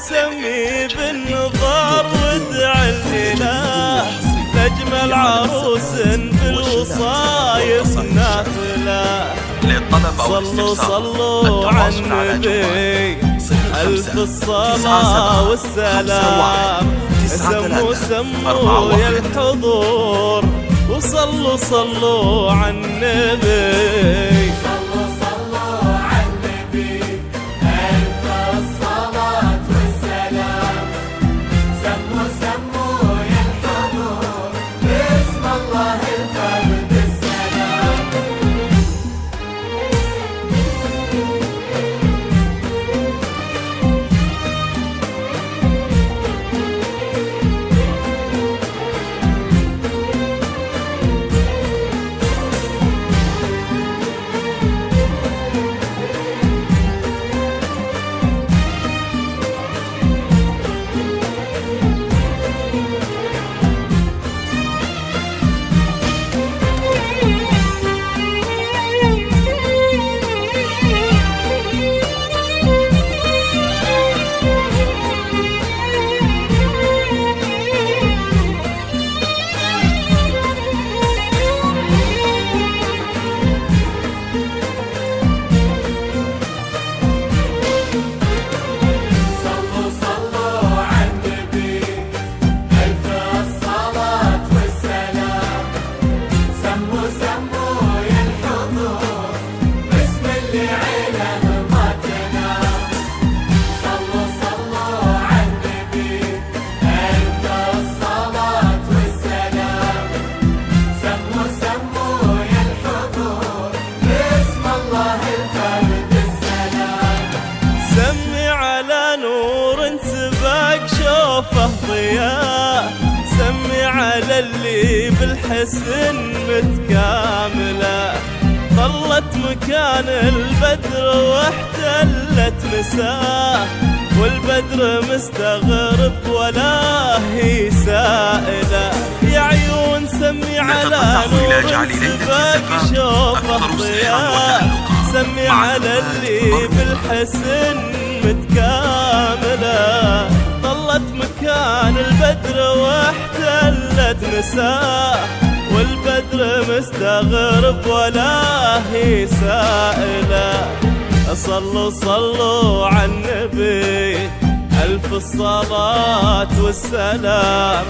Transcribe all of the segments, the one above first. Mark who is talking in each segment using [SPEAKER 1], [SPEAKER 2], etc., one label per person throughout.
[SPEAKER 1] سمي بالنظار وادع الإله نجمل عروس بالوصايف نافلة. صلوا على النبي ألف الصلاة والسلام. سموا يا الحضور وصلوا على النبي. ضياء سمي على اللي بالحسن متكاملة. ظلت مكان البدر واحتلت مساه والبدر مستغرب ولا هي سائلة. يا عيون سمي على نور سباق شوفه ضياء سمي على اللي بالحسن متكاملة. ظلت مكان البدر واحتلت مساه والبدر مستغرب ولا هي سائلة. صلوا على النبي ألف الصلاة والسلام.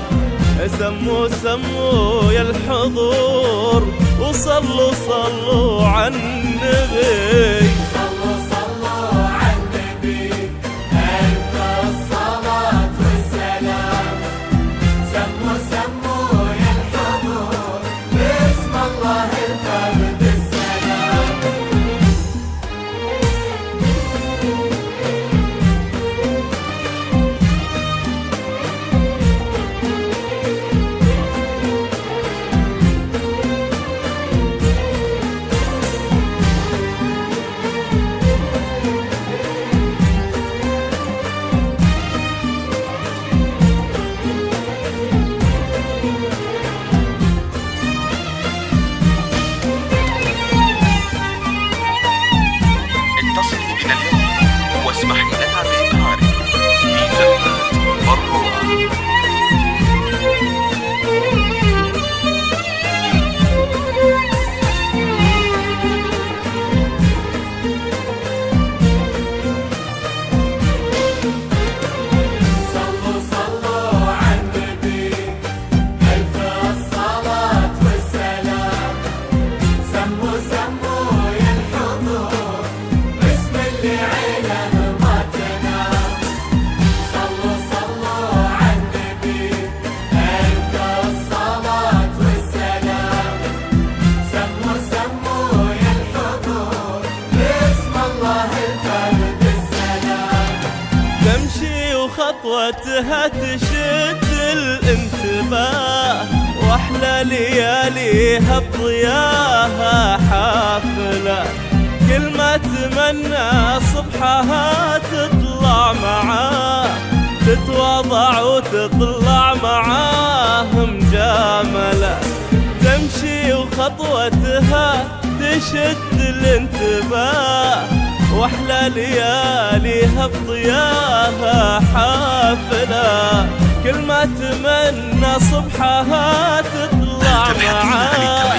[SPEAKER 1] سموا يا الحضور وصلوا على النبي. وخطوتها تشد الانتباه، واحلى لياليها بضياها حافلة، كل ما تمنى صبحها تطلع معاه، تتواضع وتطلع معاه مجاملة، تمشي وخطوتها تشد الانتباه، واحلى لياليها بضياها حافلة، كل ما تمنى صبحها تطلع معاه،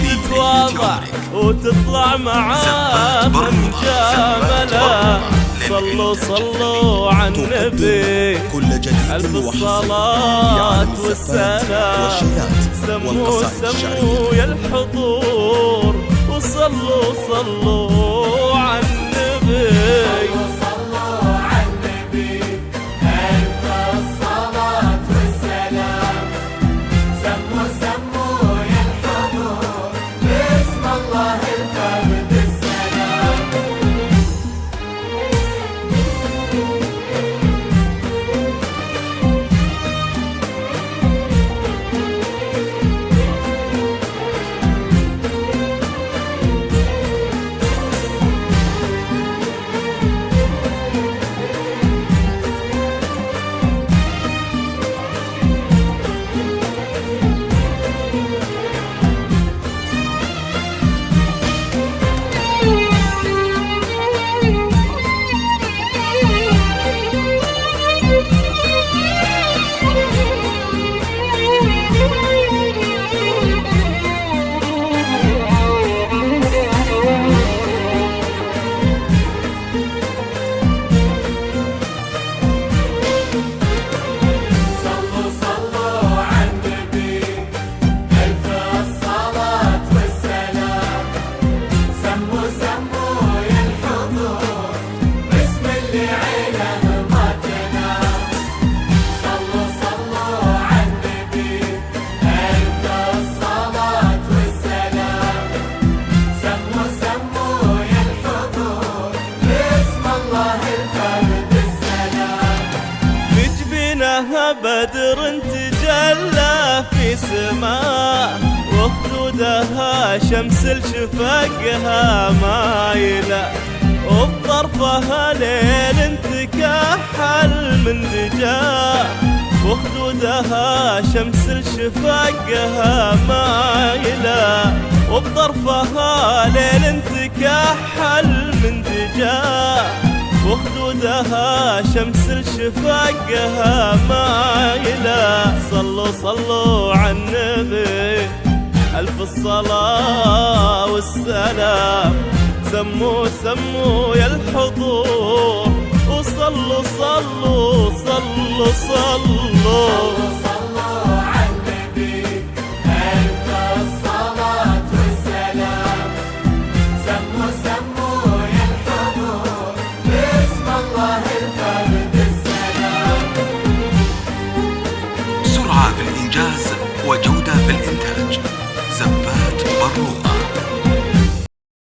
[SPEAKER 1] تتواضع وتطلع معاه مجاملة. صلوا صلوا على النبي ألف الصلاة والسلام، سموا يا الحضور وصلوا صلوا على النبي.
[SPEAKER 2] صلوا على النبي ألف الصلاة والسلام، سموا يا الحضور باسم الله الفرد السلام.
[SPEAKER 1] بدر تجلى في سماء، وخدودها شمس الشفقها مايلة، وبطرفها ليل تكحل من دجاه، وخدودها شمس الشفقها مايلة، وبطرفها ليل تكحل من دجاه، وخدودها شمس الشفقها مايلة. صلوا على النبي ألف الصلاة والسلام، سموا يا الحضور وصلوا صلوا صلوا صلوا.
[SPEAKER 2] صلوا على النبي ألف الصلاة والسلام، سموا يا الحضور باسم الله الفرد السلام.
[SPEAKER 3] سرعة في الإنجاز وجودة في الإنتاج.